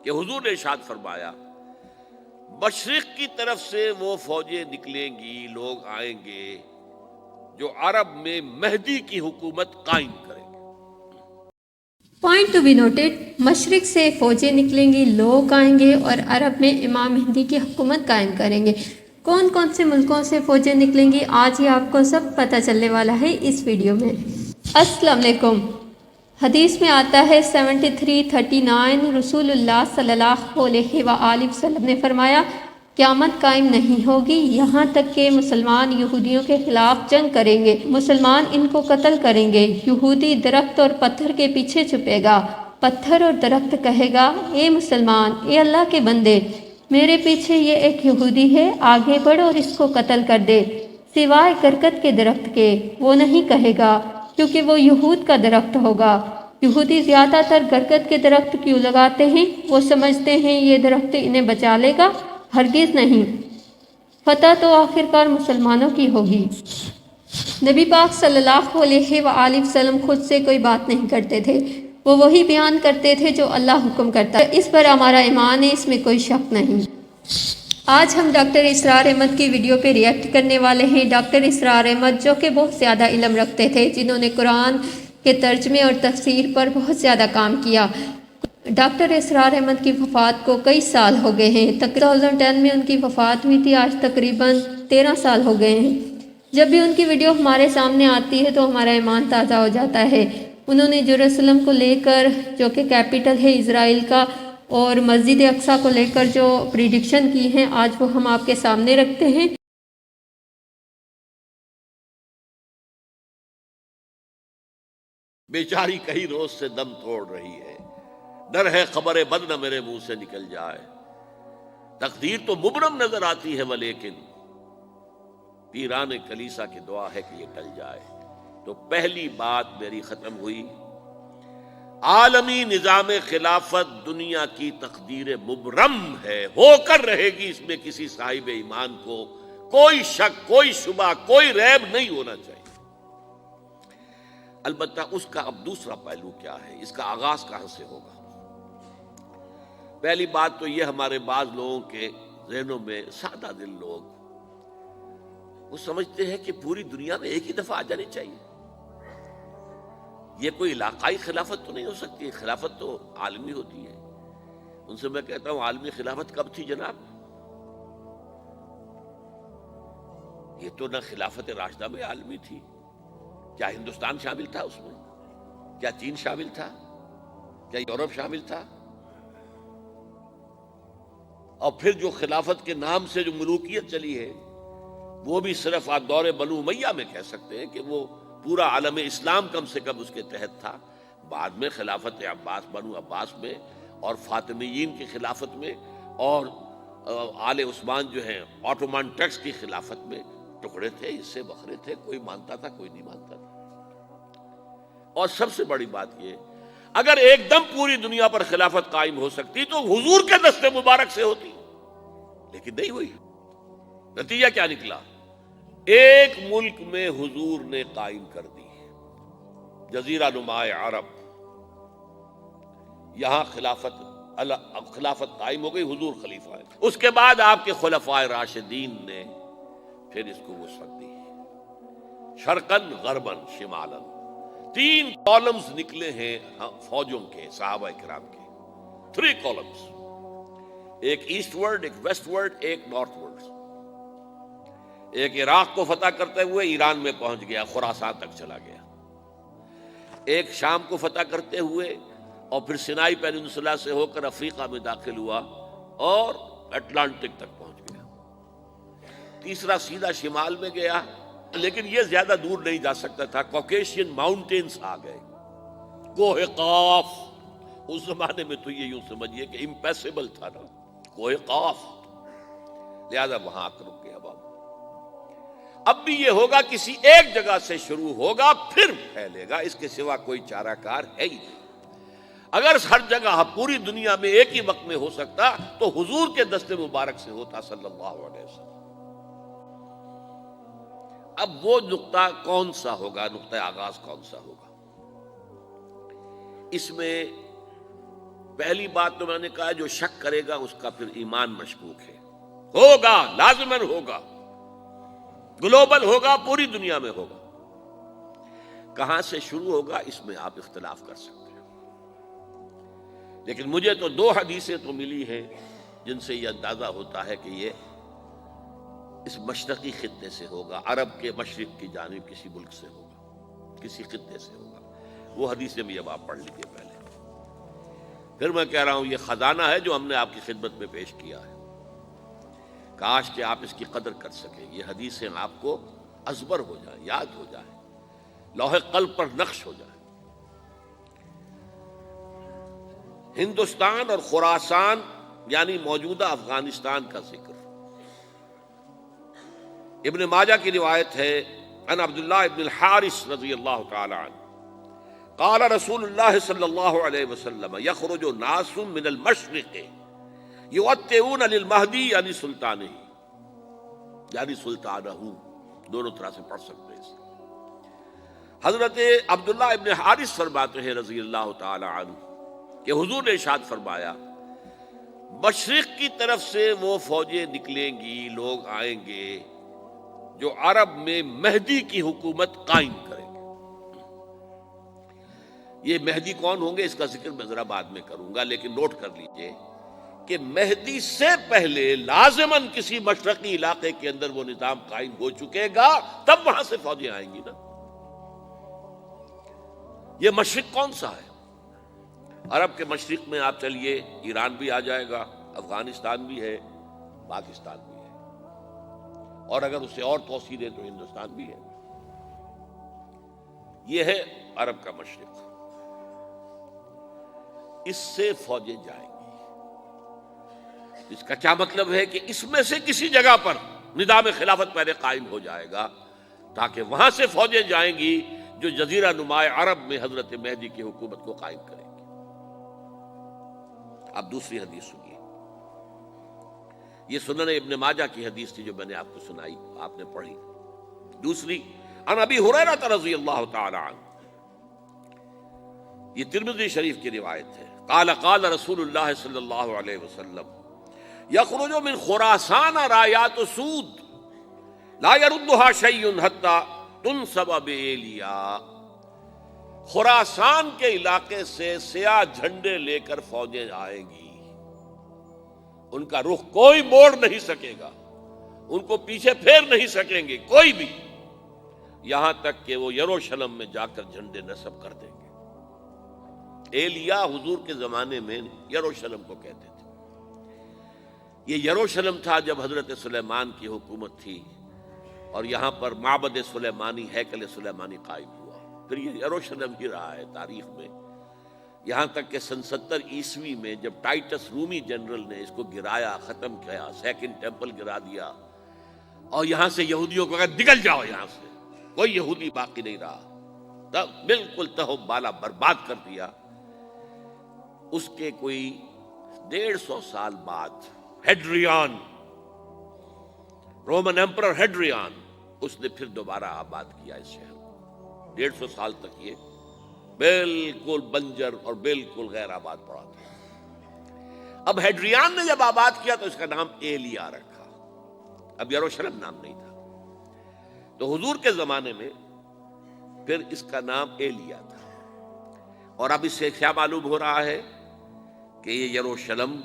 کہ حضور نے ارشاد فرمایا مشرق کی طرف سے وہ فوجیں نکلیں گی، لوگ آئیں گے جو عرب میں مہدی کی حکومت قائم کریں گے۔ پوائنٹ ٹو بی نوٹڈ، مشرق سے فوجیں نکلیں گی، لوگ آئیں گے اور عرب میں امام مہدی کی حکومت قائم کریں گے۔ کون کون سے ملکوں سے فوجیں نکلیں گی آج ہی آپ کو سب پتہ چلنے والا ہے اس ویڈیو میں۔ السلام علیکم۔ حدیث میں آتا ہے 73:39 رسول اللہ صلی اللہ علیہ وآلہ وسلم نے فرمایا قیامت قائم نہیں ہوگی یہاں تک کہ مسلمان یہودیوں کے خلاف جنگ کریں گے، مسلمان ان کو قتل کریں گے، یہودی درخت اور پتھر کے پیچھے چھپے گا، پتھر اور درخت کہے گا اے مسلمان، اے اللہ کے بندے، میرے پیچھے یہ ایک یہودی ہے، آگے بڑھ اور اس کو قتل کر دے، سوائے گرگد کے درخت کے۔ وہ نہیں کہے گا کیونکہ وہ یہود کا درخت ہوگا۔ یہودی زیادہ تر گرگد کے درخت کیوں لگاتے ہیں؟ وہ سمجھتے ہیں یہ درخت انہیں بچا لے گا، ہرگز نہیں، فتح تو آخرکار مسلمانوں کی ہوگی۔ نبی پاک صلی اللہ علیہ وآلہ وسلم خود سے کوئی بات نہیں کرتے تھے، وہ وہی بیان کرتے تھے جو اللہ حکم کرتا ہے، اس پر ہمارا ایمان ہے، اس میں کوئی شک نہیں۔ آج ہم ڈاکٹر اسرار احمد کی ویڈیو پہ ریئیکٹ کرنے والے ہیں۔ ڈاکٹر اسرار احمد جو کہ بہت زیادہ علم رکھتے تھے، جنہوں نے قرآن کے ترجمے اور تفسیر پر بہت زیادہ کام کیا۔ ڈاکٹر اسرار احمد کی وفات کو کئی سال ہو گئے ہیں، 2010 میں ان کی وفات ہوئی تھی، آج تقریباً 13 سال ہو گئے ہیں۔ جب بھی ان کی ویڈیو ہمارے سامنے آتی ہے تو ہمارا ایمان تازہ ہو جاتا ہے۔ انہوں نے یروشلم کو لے کر جو کہ کیپٹل ہے اسرائیل کا، اور مسجد اقصیٰ کو لے کر جو پریڈکشن کی ہیں، آج وہ ہم آپ کے سامنے رکھتے ہیں۔ بیچاری کئی روز سے دم توڑ رہی ہے، ڈر ہے خبر بد نہ میرے منہ سے نکل جائے، تقدیر تو مبرم نظر آتی ہے ولیکن پیران کلیسا کی دعا ہے کہ یہ ٹل جائے۔ تو پہلی بات میری ختم ہوئی، عالمی نظام خلافت دنیا کی تقدیر مبرم ہے، ہو کر رہے گی، اس میں کسی صاحب ایمان کو کوئی شک، کوئی شبہ، کوئی ریب نہیں ہونا چاہیے۔ البتہ اس کا اب دوسرا پہلو کیا ہے، اس کا آغاز کہاں سے ہوگا؟ پہلی بات تو یہ، ہمارے بعض لوگوں کے ذہنوں میں، سادہ دل لوگ، وہ سمجھتے ہیں کہ پوری دنیا میں ایک ہی دفعہ آ جانی چاہیے، یہ کوئی علاقائی خلافت تو نہیں ہو سکتی، خلافت تو عالمی ہوتی ہے۔ ان سے میں کہتا ہوں عالمی خلافت کب تھی جناب؟ یہ تو نہ خلافت راشدہ میں عالمی تھی، کیا ہندوستان شامل تھا اس میں؟ کیا چین شامل تھا؟ کیا یورپ شامل تھا؟ اور پھر جو خلافت کے نام سے جو ملوکیت چلی ہے، وہ بھی صرف آپ دور بنو امیہ میں کہہ سکتے ہیں کہ وہ پورا عالم اسلام کم سے کم اس کے تحت تھا۔ بعد میں خلافت عباس، بنو عباس میں، اور فاطمیین کی خلافت میں، اور آل عثمان جو ہیں آٹومان ٹرکس کی خلافت میں ٹکڑے تھے، حصے بکھرے تھے، کوئی مانتا تھا، کوئی نہیں مانتا تھا۔ اور سب سے بڑی بات یہ، اگر ایک دم پوری دنیا پر خلافت قائم ہو سکتی تو حضور کے دست مبارک سے ہوتی، لیکن نہیں ہوئی۔ نتیجہ کیا نکلا؟ ایک ملک میں حضور نے قائم کر دی، جزیرہ نما عرب، یہاں خلافت قائم ہو گئی، حضور خلیفہ ہے۔ اس کے بعد آپ کے خلفائے راشدین نے پھر اس کو وسعت دی، شرقاً غرباً شمالاً، 3 کالمز نکلے ہیں فوجوں کے، صحابہ کرام کے، 3 کالمز، ایک ایسٹ ورڈ، ایک ویسٹ ورڈ، ایک نارتھ ورڈ۔ ایک عراق کو فتح کرتے ہوئے ایران میں پہنچ گیا، خراسان تک چلا گیا، ایک شام کو فتح کرتے ہوئے اور پھر سینائی پیننسولا سے ہو کر افریقہ میں داخل ہوا اور اٹلانٹک تک پہنچ گیا، تیسرا سیدھا شمال میں گیا، لیکن یہ زیادہ دور نہیں جا سکتا تھا، کوکیشین ماؤنٹینز آ گئے، کوہ قاف، اس زمانے میں تو یہ یوں سمجھیے کہ امپیسیبل تھا نا، کوہ قاف، لہذا وہاں آ کر رک گیا بابا۔ اب بھی یہ ہوگا، کسی ایک جگہ سے شروع ہوگا پھر پھیلے گا، اس کے سوا کوئی چارہ کار ہے ہی نہیں۔ اگر ہر جگہ پوری دنیا میں ایک ہی وقت میں ہو سکتا تو حضور کے دست مبارک سے ہوتا صلی اللہ علیہ وسلم۔ اب وہ نقطہ کون سا ہوگا، نقطہ آغاز کون سا ہوگا؟ اس میں پہلی بات تو میں نے کہا جو شک کرے گا اس کا پھر ایمان مشکوک ہے. ہوگا، لازماً ہوگا، گلوبل ہوگا، پوری دنیا میں ہوگا. کہاں سے شروع ہوگا اس میں آپ اختلاف کر سکتے ہیں، لیکن مجھے تو 2 حدیثیں تو ملی ہیں جن سے یہ اندازہ ہوتا ہے کہ یہ اس مشرقی خطے سے ہوگا، عرب کے مشرق کی جانب کسی ملک سے ہوگا، کسی خطے سے ہوگا. وہ حدیثیں بھی اب آپ پڑھ لیجیے پہلے. پھر میں کہہ رہا ہوں یہ خزانہ ہے جو ہم نے آپ کی خدمت میں پیش کیا ہے. کاش کہ آپ اس کی قدر کر سکیں. یہ حدیثیں آپ کو ازبر ہو جائیں، یاد ہو جائیں، لوح قلب پر نقش ہو جائیں. ہندوستان اور خراسان یعنی موجودہ افغانستان کا ذکر. ابن ماجہ کی روایت ہے عن عبداللہ ابن الحارث رضی اللہ تعالی عنہ قال رسول اللہ صلی اللہ علیہ وسلم یخرج ناس من المشرق یؤتئون للمہدی یعنی سلطانہ، یعنی سلطانہ، دونوں طرح سے پڑھ سکتے ہیں. حضرت عبداللہ ابن حارث فرماتے ہیں رضی اللہ تعالی عنہ کہ حضور نے ارشاد فرمایا مشرق کی طرف سے وہ فوجیں نکلیں گی، لوگ آئیں گے جو عرب میں مہدی کی حکومت قائم کریں گے. یہ مہدی کون ہوں گے اس کا ذکر میں ذرا بعد میں کروں گا، لیکن نوٹ کر لیجئے کہ مہدی سے پہلے لازماً کسی مشرقی علاقے کے اندر وہ نظام قائم ہو چکے گا، تب وہاں سے فوجیں آئیں گی نا. یہ مشرق کون سا ہے؟ عرب کے مشرق میں آپ چلیے ایران بھی آ جائے گا، افغانستان بھی ہے، پاکستان بھی ہے، اور اگر اسے اور توسیع دیں تو ہندوستان بھی ہے. یہ ہے عرب کا مشرق. اس سے فوجیں جائیں گی. اس کا کیا مطلب ہے کہ اس میں سے کسی جگہ پر نظام خلافت پہلے قائم ہو جائے گا تاکہ وہاں سے فوجیں جائیں گی جو جزیرہ نما عرب میں حضرت مہدی کی حکومت کو قائم کریں گی. اب دوسری حدیث سنیے. یہ سنن ابن ماجہ کی حدیث تھی جو میں نے آپ کو سنائی، آپ نے پڑھی. دوسری عن ابی ہریرہ رضی اللہ تعالی عنہ، یہ ترمذی شریف کی روایت ہے. قال قال رسول اللہ صلی اللہ علیہ وسلم یخرج من خراسان رایات سود لا يردها شیء حتی تنصب بإیلیا. خراسان کے علاقے سے سیاہ جھنڈے لے کر فوجیں آئیں گی، ان کا رخ کوئی موڑ نہیں سکے گا، ان کو پیچھے پھیر نہیں سکیں گے کوئی بھی، یہاں تک کہ وہ یروشلم میں جا کر جھنڈے نصب کر دیں گے. ایلیا حضور کے زمانے میں یروشلم کو کہتے تھے. یہ یروشلم تھا جب حضرت سلیمان کی حکومت تھی اور یہاں پر معبد سلیمانی، ہیکل سلیمانی قائم ہوا. پھر یہ یروشلم ہی رہا ہے تاریخ میں، یہاں تک کہ سن 70 عیسوی میں جب ٹائٹس رومی جنرل نے اس کو گرایا، ختم کیا، سیکنڈ ٹیمپل گرا دیا اور یہاں سے یہودیوں کو کہا نکل جاؤ، یہاں سے کوئی یہودی باقی نہیں رہا، تب بالکل تہو بالا برباد کر دیا. اس کے کوئی 150 سال بعد ہیڈریان، رومن ایمپرر ہیڈریان، اس نے پھر دوبارہ آباد کیا اس شہر کو. 150 سال تک یہ بالکل بنجر اور بالکل غیر آباد پڑا تھا. اب ہیڈریان نے جب آباد کیا تو اس کا نام ایلیا رکھا، اب یروشلم نام نہیں تھا. تو حضور کے زمانے میں پھر اس کا نام ایلیا تھا. اور اب اس سے کیا معلوم ہو رہا ہے کہ یہ یروشلم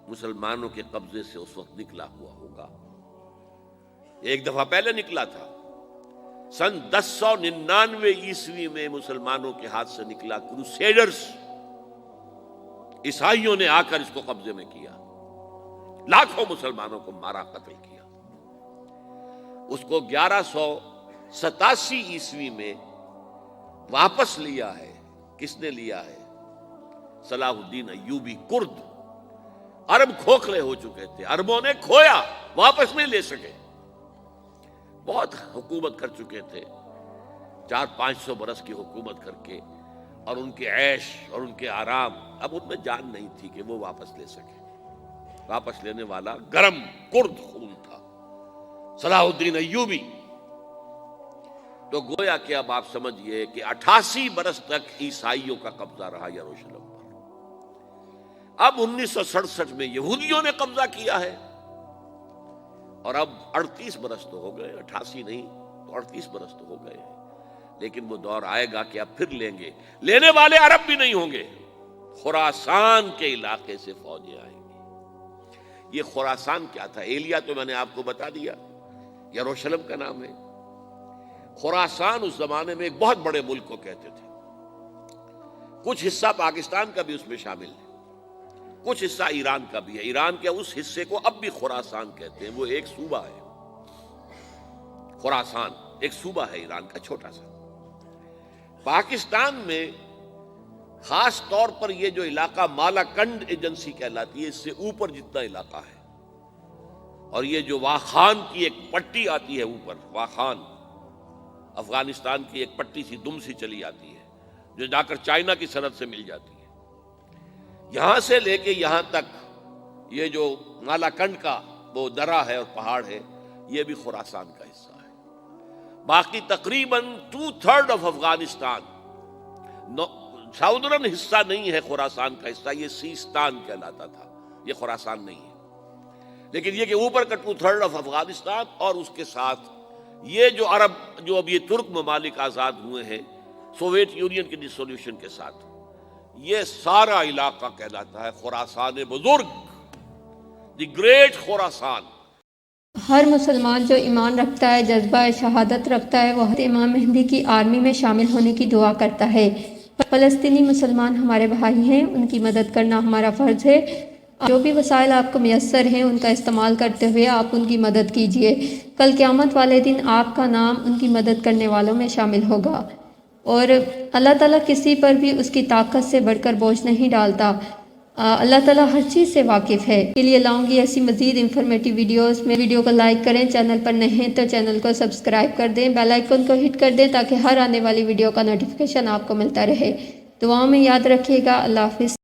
مسلمانوں کے قبضے سے اس وقت نکلا ہوا ہوگا. ایک دفعہ پہلے نکلا تھا، سن 1099 عیسوی میں مسلمانوں کے ہاتھ سے نکلا. کروسیڈرز، عیسائیوں نے آ کر اس کو قبضے میں کیا، لاکھوں مسلمانوں کو مارا، قتل کیا. اس کو 1187 عیسوی میں واپس لیا ہے. کس نے لیا ہے؟ صلاح الدین ایوبی. کرد، عرب کھوکھلے ہو چکے تھے، عربوں نے کھویا، واپس نہیں لے سکے. بہت حکومت کر چکے تھے، 400-500 برس کی حکومت کر کے، اور ان کے عیش اور ان کے آرام، اب ان میں جان نہیں تھی کہ وہ واپس لے سکے. واپس لینے والا گرم کرد خون تھا، صلاح الدین ایوبی. تو گویا کہ اب آپ سمجھئے کہ 88 برس تک عیسائیوں کا قبضہ رہا یروشلم پر. اب 1967 میں یہودیوں نے قبضہ کیا ہے، اور اب 38 برس تو ہو گئے، 88 نہیں تو 38 برس تو ہو گئے ہیں، لیکن وہ دور آئے گا کہ اب پھر لیں گے، لینے والے عرب بھی نہیں ہوں گے، خراسان کے علاقے سے فوجیں آئیں گی۔ یہ خراسان کیا تھا؟ ایلیا تو میں نے آپ کو بتا دیا، یروشلم کا نام ہے۔ خراسان اس زمانے میں ایک بہت بڑے ملک کو کہتے تھے، کچھ حصہ پاکستان کا بھی اس میں شامل ہے، کچھ حصہ ایران کا بھی ہے۔ ایران کے اس حصے کو اب بھی خراسان کہتے ہیں، وہ ایک صوبہ ہے۔ خراسان ایک صوبہ ہے ایران کا، چھوٹا سا۔ پاکستان میں خاص طور پر یہ جو علاقہ مالاکنڈ ایجنسی کہلاتی ہے، اس سے اوپر جتنا علاقہ ہے، اور یہ جو واخان کی ایک پٹی آتی ہے اوپر، واخان افغانستان کی ایک پٹی سی دم سی چلی آتی ہے جو جا کر چائنا کی سرحد سے مل جاتی ہے، یہاں سے لے کے یہاں تک یہ جو مالاکنڈ کا وہ درہ ہے اور پہاڑ ہے، یہ بھی خراسان کا حصہ ہے۔ باقی تقریباً 2/3 آف افغانستان ساؤدرن حصہ نہیں ہے خراسان کا حصہ، یہ سیستان کہلاتا تھا، یہ خراسان نہیں ہے۔ لیکن یہ کہ اوپر کا 2/3 آف افغانستان، اور اس کے ساتھ یہ جو عرب، جو اب یہ ترک ممالک آزاد ہوئے ہیں سوویت یونین کی ڈسولوشن کے ساتھ، یہ سارا علاقہ کہلاتا ہے خراسان بزرگ، دی گریٹ خراسان۔ ہر مسلمان جو ایمان رکھتا ہے، جذبہ شہادت رکھتا ہے، وہ امام مہدی کی آرمی میں شامل ہونے کی دعا کرتا ہے۔ فلسطینی مسلمان ہمارے بھائی ہیں، ان کی مدد کرنا ہمارا فرض ہے۔ جو بھی وسائل آپ کو میسر ہیں ان کا استعمال کرتے ہوئے آپ ان کی مدد کیجیے۔ کل قیامت والے دن آپ کا نام ان کی مدد کرنے والوں میں شامل ہوگا، اور اللہ تعالیٰ کسی پر بھی اس کی طاقت سے بڑھ کر بوجھ نہیں ڈالتا۔ اللہ تعالیٰ ہر چیز سے واقف ہے۔ کے لیے لاؤں گی ایسی مزید انفارمیٹیو ویڈیوز میں، ویڈیو کو لائک کریں، چینل پر نئے ہیں تو چینل کو سبسکرائب کر دیں، بیل آئیکن کو ہٹ کر دیں تاکہ ہر آنے والی ویڈیو کا نوٹیفیکیشن آپ کو ملتا رہے۔ دعاؤں میں یاد رکھیے گا۔ اللہ حافظ۔